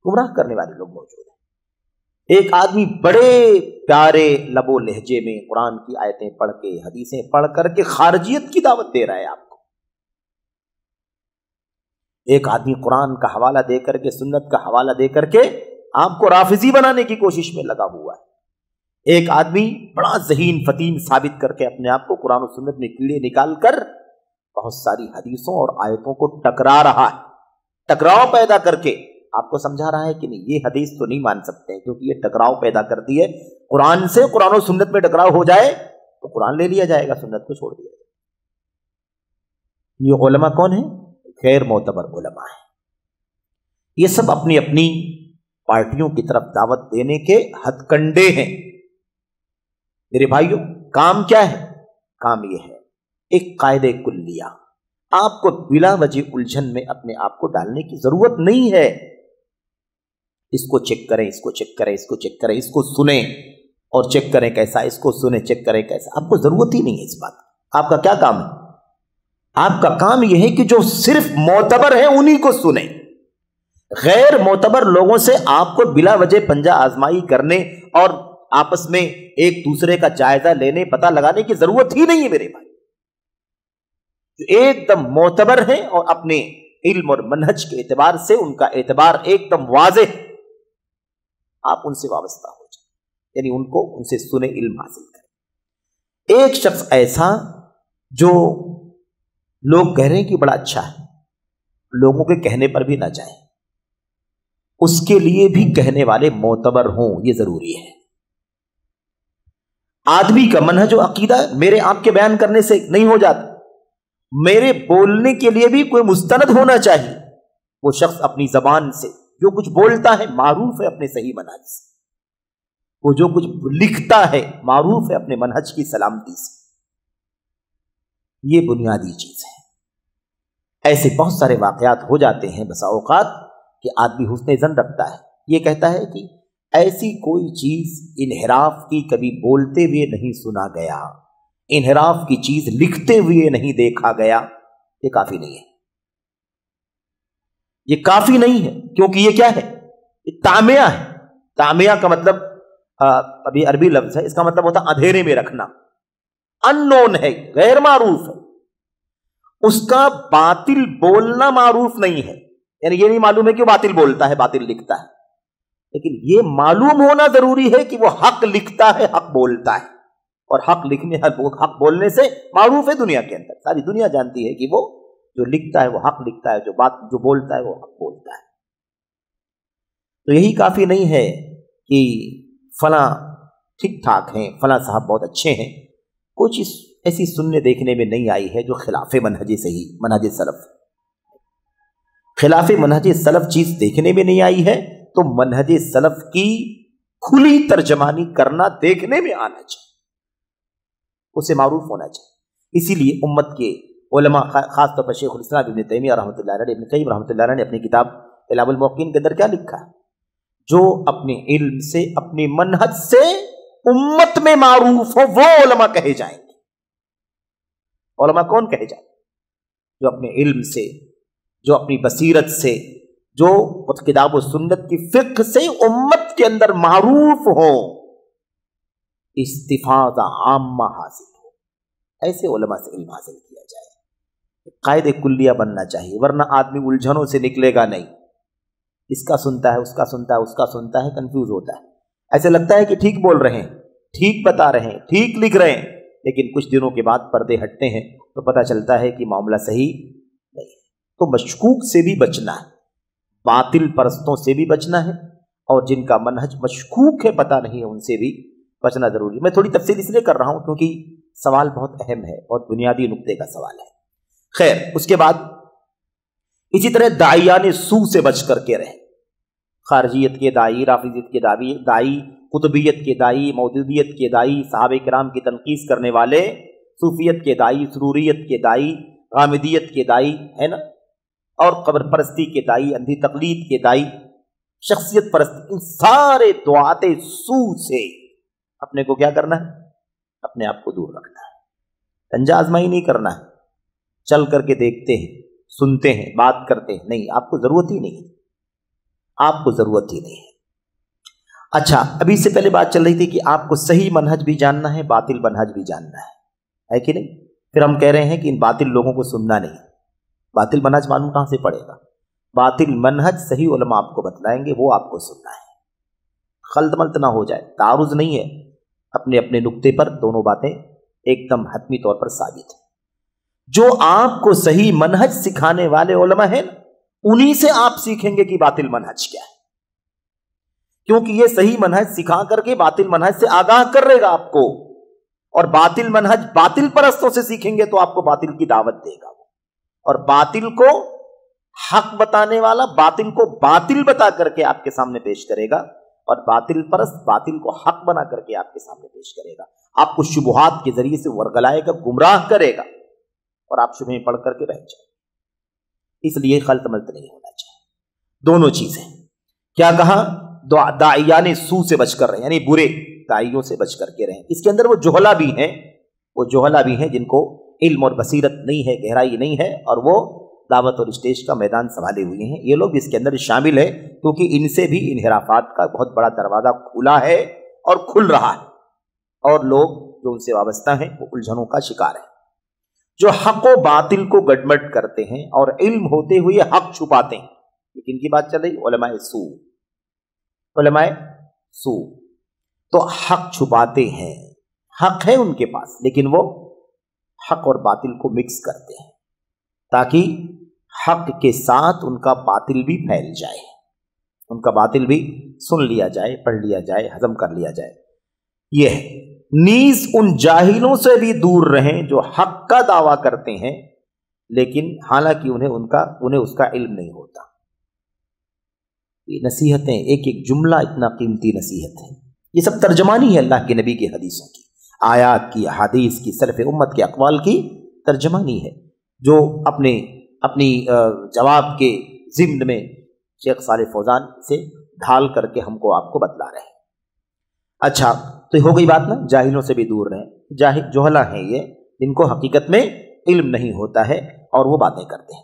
گمراہ کرنے والے لوگ موجود ہیں۔ ایک آدمی بڑے پیارے لب و لہجے میں قرآن کی آیتیں پڑھ کے، حدیثیں پڑھ کر کے خارجیت کی دعوت دے رہا ہے آپ کو۔ ایک آدمی قرآن کا حوالہ دے کر کے، سنت کا حوالہ دے کر کے آپ کو رافضی بنانے کی کوشش میں لگا ہوا ہے۔ ایک آدمی بڑا ذہین فتیم ثابت کر کے اپنے آپ کو قرآن و سنت میں کیڑے نکال کر بہت ساری حدیثوں اور آیتوں کو ٹکرا رہا ہے، ٹکراؤ پیدا کر کے آپ کو سمجھا رہا ہے کہ نہیں، یہ حدیث تو نہیں مان سکتے کیونکہ یہ ٹکراؤ پیدا کرتی ہے قرآن سے۔ قرآن و سنت میں ٹکراؤ ہو جائے تو قرآن لے لیا جائے گا، سنت کو چھوڑ دیا جائے گا۔ یہ علماء کون ہیں؟ غیر معتبر علماء ہیں۔ یہ سب اپنی اپنی پارٹیوں کی طرف دعوت دینے کے ہتھ کنڈے ہیں۔ میرے بھائیوں، کام کیا ہے؟ کام یہ ہے ایک قاعدہ کلیہ، آپ کو بلا وجہ الجھن میں اپنے آپ کو ڈالنے کی ضرورت نہیں ہے۔ اس کو چیک کریں، اس کو چیک کریں، اس کو چیک کریں، اس کو سنیں اور چیک کریں کیسا، اس کو سنیں چیک کریں کیسا۔ آپ کو ضرورت ہی نہیں ہے اس بات کی۔ آپ کا کیا کام ہے؟ آپ کا کام یہ ہے کہ جو صرف معتبر ہیں انہی کو سنیں، غیر معتبر لوگوں سے آپ کو بلا وجہ پنجہ آزمائی کرنے اور آپس میں ایک دوسرے کا جائزہ لینے، پتہ لگانے کی ضرورت ہی نہیں ہے میرے بھائی۔ جو ایک دم معتبر ہیں اور اپنے علم اور منہج کے اعتبار سے ان کا اعتبار ایک دم واضح ہے، آپ ان سے وابستہ ہو جائیں، یعنی ان کو ان سے سنیں، علم حاصل کریں۔ ایک شخص ایسا جو لوگ کہہ رہے ہیں کہ بڑا اچھا ہے، لوگوں کے کہنے پر بھی نہ جائیں، اس کے لیے بھی کہنے والے معتبر ہوں، یہ ضروری ہے۔ آدمی کا منہج و عقیدہ میرے آپ کے بیان کرنے سے نہیں ہو جاتا، میرے بولنے کے لیے بھی کوئی مستند ہونا چاہیے۔ وہ شخص اپنی زبان سے جو کچھ بولتا ہے معروف ہے اپنے صحیح منہج سے، وہ جو کچھ لکھتا ہے معروف ہے اپنے منہج کی سلامتی سے۔ یہ بنیادی چیز ہے۔ ایسے بہت سارے واقعات ہو جاتے ہیں بسا اوقات کہ آدمی حسن ظن رکھتا ہے، یہ کہتا ہے کہ ایسی کوئی چیز انحراف کی کبھی بولتے ہوئے نہیں سنا گیا، انحراف کی چیز لکھتے ہوئے نہیں دیکھا گیا، یہ کافی نہیں ہے۔ یہ کافی نہیں ہے، کیونکہ یہ کیا ہے؟ یہ تامیہ ہے۔ تامیہ کا مطلب ابھی عربی لفظ ہے، اس کا مطلب ہوتا ہے اندھیرے میں رکھنا، ان نون ہے، غیر معروف ہے، اس کا باطل بولنا معروف نہیں ہے، یعنی یہ نہیں معلوم ہے کہ وہ باطل بولتا ہے، باطل لکھتا ہے، لیکن یہ معلوم ہونا ضروری ہے کہ وہ حق لکھتا ہے، حق بولتا ہے، اور حق لکھنے حق بولنے سے معروف ہے دنیا کے اندر، ساری دنیا جانتی ہے کہ وہ جو لکھتا ہے وہ حق لکھتا ہے، جو بولتا ہے وہ حق بولتا ہے۔ تو یہی کافی نہیں ہے کہ فلاں ٹھیک ٹھاک ہیں، فلاں صاحب بہت اچھے ہیں، کوئی چیز ایسی سننے دیکھنے میں نہیں آئی ہے جو خلاف منہج صحیح، منہج سلف، خلاف منہج سلف چیز دیکھنے میں نہیں آئی ہے تو منہج سلف کی کھلی ترجمانی کرنا دیکھنے میں آنا چاہیے، اسے معروف ہونا چاہیے۔ اسی لیے امت کے علماء، خاص طور پر شیخ الاسلام ابن تیمیہ رحمۃ اللہ علیہ، ابن قیم رحمۃ اللہ علیہ نے اپنی کتاب اعلام الموقعین کے اندر کیا لکھا ہے؟ جو اپنے علم سے، اپنی منہج سے امت میں معروف ہو وہ علماء کہے جائیں گے۔ علماء کون کہے جائیں گے؟ جو اپنے علم سے، جو اپنی بصیرت سے، جو کتاب و سنت کی فقہ سے امت کے اندر معروف ہو، استفادہ عامہ حاصل ہو، ایسے علماء سے علم حاصل کیا جائے۔ قاعدہ کلیہ بننا چاہیے، ورنہ آدمی الجھنوں سے نکلے گا نہیں، اس کا سنتا ہے، اس کا سنتا ہے، اس کا سنتا ہے، کنفیوز ہوتا ہے، ایسے لگتا ہے کہ ٹھیک بول رہے ہیں، ٹھیک بتا رہے ہیں، ٹھیک لکھ رہے ہیں، لیکن کچھ دنوں کے بعد پردے ہٹتے ہیں تو پتہ چلتا ہے کہ معاملہ صحیح نہیں ہے۔ تو مشکوک سے بھی بچنا ہے، باطل پرستوں سے بھی بچنا ہے، اور جن کا منہج مشکوک ہے، پتہ نہیں ہے، ان سے بھی بچنا ضروری ہے۔ میں تھوڑی تفصیل اس لیے کر رہا ہوں کیونکہ سوال بہت اہم ہے، بہت بنیادی نقطے کا سوال ہے۔ خیر، اس کے بعد اسی طرح داعیان سو سے بچ کر کے رہیں، خارجیت کے دائی، رافضیت کے دائی، قطبیت کے دائی، مودودیت کے دائی، صحابہ کرام کی تنقیص کرنے والے، صوفیت کے دائی، سروریت کے دائی، غامدیت کے دائی، ہے نا، اور قبر پرستی کے دائی، اندھی تقلید کے دائی، شخصیت پرستی، ان سارے دعات سو سے اپنے کو کیا کرنا ہے؟ اپنے آپ کو دور رکھنا ہے، گنجا آزمائی نہیں کرنا ہے، چل کر کے دیکھتے ہیں، سنتے ہیں، بات کرتے ہیں، نہیں، آپ کو ضرورت ہی نہیں ہے، آپ کو ضرورت ہی نہیں ہے۔ اچھا، ابھی سے پہلے بات چل رہی تھی کہ آپ کو صحیح منہج بھی جاننا ہے، باطل منہج بھی جاننا ہے کہ نہیں؟ پھر ہم کہہ رہے ہیں کہ ان باطل لوگوں کو سننا نہیں، باطل منہج معلوم کہاں سے پڑے گا؟ باطل منہج صحیح علماء آپ کو بتلائیں گے، وہ آپ کو سننا ہے، خلط ملط نہ ہو جائے، تعارض نہیں ہے، اپنے اپنے نقطے پر دونوں باتیں ایک دم حتمی طور پر ثابت ہیں۔ جو آپ کو صحیح منہج سکھانے والے علماء ہیں، انہی سے آپ سیکھیں گے کہ باطل منہج کیا ہے، کیونکہ یہ صحیح منہج سکھا کر کے باطل منہج سے آگاہ کر رہے گا آپ کو، اور باطل منہج باطل پرستوں سے سیکھیں گے تو آپ کو باطل کی دعوت دے گا، اور باطل کو حق بتانے والا باطل کو باطل بتا کر کے آپ کے سامنے پیش کرے گا، اور باطل پرست باطل کو حق بنا کر کے آپ کے سامنے پیش کرے گا، آپ کو شبہات کے ذریعے سے ورگلائے گا، گمراہ کرے گا، اور آپ شبہیں پڑھ کر کے بیٹھ جائیں۔ اس لیے خلط ملط نہیں ہونا چاہیے، دونوں چیزیں۔ کیا کہا؟ داعیان سو سے بچ کر رہیں، یعنی برے داعیوں سے بچ کر کے رہیں۔ اس کے اندر وہ جہلا بھی ہیں، جن کو علم اور بصیرت نہیں ہے، گہرائی نہیں ہے، اور وہ دعوت اور اسٹیج کا میدان سنبھالے ہوئے ہیں، یہ لوگ اس کے اندر شامل ہے، کیونکہ ان سے بھی انحرافات کا بہت بڑا دروازہ کھلا ہے اور کھل رہا ہے، اور لوگ جو ان سے وابستہ ہیں وہ الجھنوں کا شکار ہیں، جو حق و باطل کو گڈمڈ کرتے ہیں اور علم ہوتے ہوئے حق چھپاتے ہیں۔ لیکن کی بات چل رہی علماء سو، علماء سو تو حق چھپاتے ہیں، حق ہے ان کے پاس لیکن وہ حق اور باطل کو مکس کرتے ہیں تاکہ حق کے ساتھ ان کا باطل بھی پھیل جائے، ان کا باطل بھی سن لیا جائے، پڑھ لیا جائے، ہضم کر لیا جائے۔ یہ ہے، نیز ان جاہلوں سے بھی دور رہیں جو حق کا دعویٰ کرتے ہیں لیکن حالانکہ انہیں اس کا علم نہیں ہوتا۔ یہ نصیحتیں، ایک ایک جملہ اتنا قیمتی نصیحت ہے، یہ سب ترجمانی ہے اللہ کے نبی کی حدیثوں کی، آیات کی، احادیث کی، سلف امت کے اقوال کی ترجمانی ہے، جو اپنی جواب کے ضمن میں شیخ صالح فوزان سے ڈھال کر کے ہم کو آپ کو بتلا رہے ہیں۔ اچھا، تو ہو گئی بات نا، جاہلوں سے بھی دور رہیں، جہلا ہیں یہ، جن کو حقیقت میں علم نہیں ہوتا ہے اور وہ باتیں کرتے ہیں۔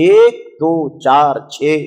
1, 2, 4, 6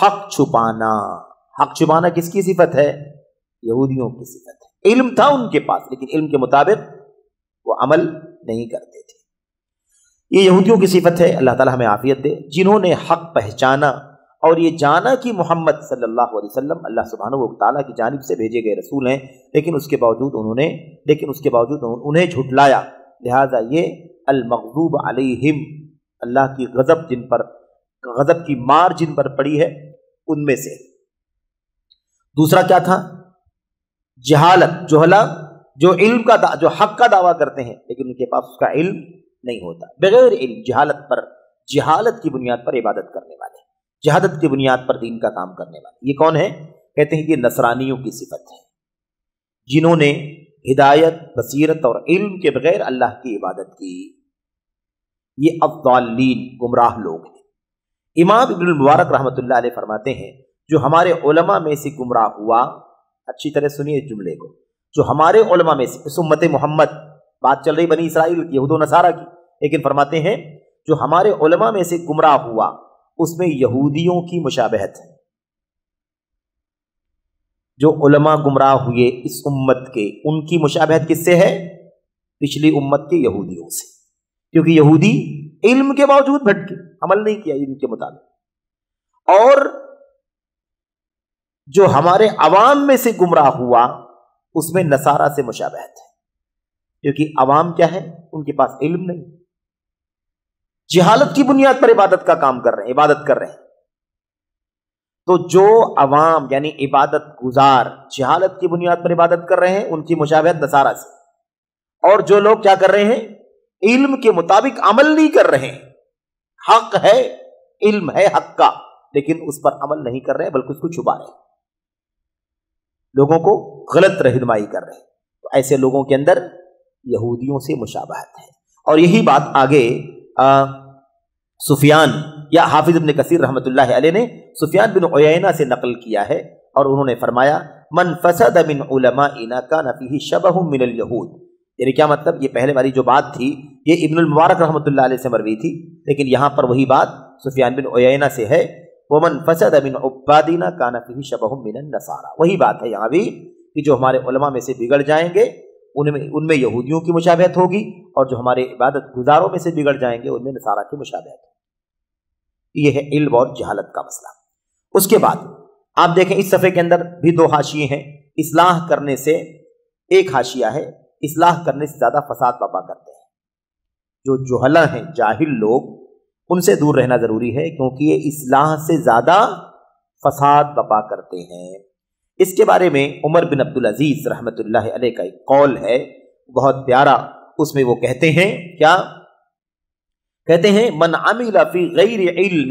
حق چھپانا. حق چھپانا کس کی صفت ہے؟ یہودیوں کی صفت ہے. علم تھا ان کے پاس لیکن علم کے مطابق وہ عمل نہیں کرتے تھے. یہ یہودیوں کی صفت ہے. اللہ تعالیٰ ہمیں عافیت دے. جنہوں نے حق پہچانا اور یہ جانا کہ محمد صلی اللہ علیہ وسلم اللہ سبحانہ و تعالیٰ کی جانب سے بھیجے گئے رسول ہیں، لیکن اس کے باوجود انہیں جھٹلایا. لہذا یہ المغضوب علیہم، اللہ کی غضب کی مار جن پر پڑی ہے ان میں سے. دوسرا کیا تھا؟ جہالت، جہلا، جو علم کا جو حق کا دعویٰ کرتے ہیں لیکن ان کے پاس اس کا علم نہیں ہوتا. بغیر علم، جہالت کی بنیاد پر عبادت کرنے والے، جہالت کی بنیاد پر دین کا کام کرنے والے، یہ کون ہے؟ کہتے ہیں کہ نصرانیوں کی صفت ہے، جنہوں نے ہدایت، بصیرت اور علم کے بغیر اللہ کی عبادت کی. یہ الضالین، گمراہ لوگ ہیں. امام ابن المبارک رحمۃ اللہ علیہ فرماتے ہیں جو ہمارے علماء میں سے گمراہ ہوا، اچھی طرح سنیے اس جملے کو، جو ہمارے علماء میں سے، اس امت محمد، بات چل رہی بنی اسرائیل کی، یہود و نصارہ کی، لیکن فرماتے ہیں جو ہمارے علماء میں سے گمراہ ہوا اس میں یہودیوں کی مشابہت ہے. جو علماء گمراہ ہوئے اس امت کے، ان کی مشابہت کس سے ہے؟ پچھلی امت کے یہودیوں سے، کیونکہ یہودی علم کے باوجود بھٹکے، عمل نہیں کیا علم کے مطابق. اور جو ہمارے عوام میں سے گمراہ ہوا اس میں نصارہ سے مشابہت ہے، کیونکہ عوام کیا ہے؟ ان کے پاس علم نہیں، جہالت کی بنیاد پر عبادت کا کام کر رہے ہیں. تو جو عوام یعنی عبادت گزار جہالت کی بنیاد پر عبادت کر رہے ہیں ان کی مشابہت نصارہ سے. اور جو لوگ کیا کر رہے ہیں؟ علم کے مطابق عمل نہیں کر رہے ہیں. حق ہے، علم ہے حق کا، لیکن اس پر عمل نہیں کر رہے بلکہ اس کو چھپا رہے ہیں، لوگوں کو غلط رہنمائی کر رہے ہیں. تو ایسے لوگوں کے اندر یہودیوں سے مشابہت ہے. اور یہی بات آگے سفیان یا حافظ ابن کثیر رحمۃ اللہ علیہ نے سفیان بن عیینہ سے نقل کیا ہے، اور انہوں نے فرمایا من فسد من علمائنا کان فیہ شبہ من الیہود. یعنی کیا مطلب؟ یہ پہلے والی جو بات تھی یہ ابن المبارک رحمۃ اللہ علیہ سے مروی تھی، لیکن یہاں پر وہی بات سفیان بن عیینہ سے ہے، ومن فسد من عبادنا کان فیہ شبہ من النصارى. وہی بات ہے یہاں بھی کہ جو ہمارے علماء میں سے بگڑ جائیں گے ان میں یہودیوں کی مشابہت ہوگی، اور جو ہمارے عبادت گزاروں میں سے بگڑ جائیں گے ان میں نصارہ کی مشابہت ہوگی. یہ ہے علم اور جہالت کا مسئلہ. اس کے بعد آپ دیکھیں اس صفحے کے اندر بھی دو حاشیے ہیں. اصلاح کرنے سے، ایک حاشیہ ہے اصلاح کرنے سے زیادہ فساد برپا کرتے ہیں. جو جہلا ہیں، جاہل لوگ، ان سے دور رہنا ضروری ہے کیونکہ یہ اصلاح سے زیادہ فساد برپا کرتے ہیں. اس کے بارے میں عمر بن عبدالعزیز رحمۃ اللہ علیہ کا ایک قول ہے بہت پیارا. اس میں وہ کہتے ہیں کیا؟ کہتے ہیں من عمل فی غیر علم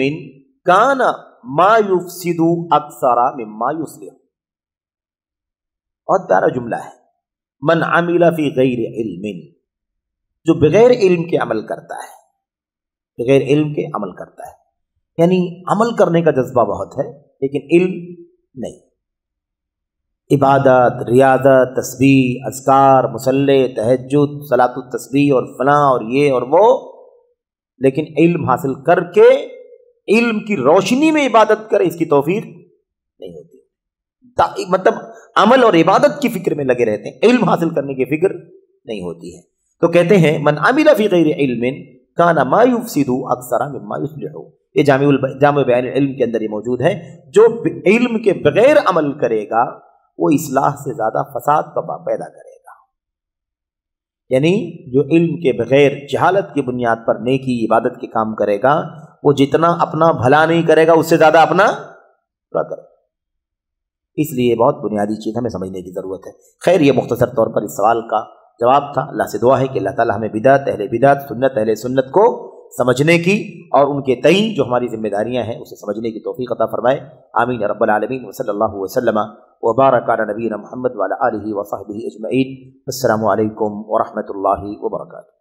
کان ما یفسد اکثر مما یصلح. بہت پیارا جملہ ہے. من عمل فی غیر علم، جو بغیر علم کے عمل کرتا ہے، بغیر علم کے عمل کرتا ہے، یعنی عمل کرنے کا جذبہ بہت ہے لیکن علم نہیں. عبادت، ریاضت، تسبیح، اذکار، مصلی، تہجد، صلاۃ التسبیح اور فلاں اور یہ اور وہ، لیکن علم حاصل کر کے علم کی روشنی میں عبادت کرے، اس کی توفیق نہیں ہوتی. مطلب عمل اور عبادت کی فکر میں لگے رہتے ہیں، علم حاصل کرنے کی فکر نہیں ہوتی ہے. تو کہتے ہیں من عمل فی غیر علم کان ما یفسد اکثر مما یصلح. یہ جامع بیان علم کے اندر یہ موجود ہے. جو علم کے بغیر عمل کرے گا وہ اصلاح سے زیادہ فساد پیدا کرے گا. یعنی جو علم کے بغیر جہالت کی بنیاد پر نیکی عبادت کے کام کرے گا وہ جتنا اپنا بھلا نہیں کرے گا اس سے زیادہ اپنا برا کرے گا. اس لیے بہت بنیادی چیز ہمیں سمجھنے کی ضرورت ہے. خیر یہ مختصر طور پر اس سوال کا جواب تھا. اللہ سے دعا ہے کہ اللہ تعالی ہمیں بدعت، اہل بدعت، سنت، اہل سنت کو سمجھنے کی اور ان کے تئیں جو ہماری ذمہ داریاں ہیں اسے سمجھنے کی توفیق عطا فرمائے. آمین رب العالمین. وصلی اللہ وسلم وبارک علی نبینا محمد وعلی آلہ وصحبہ اجمعین. السلام علیکم ورحمۃ اللہ وبرکاتہ.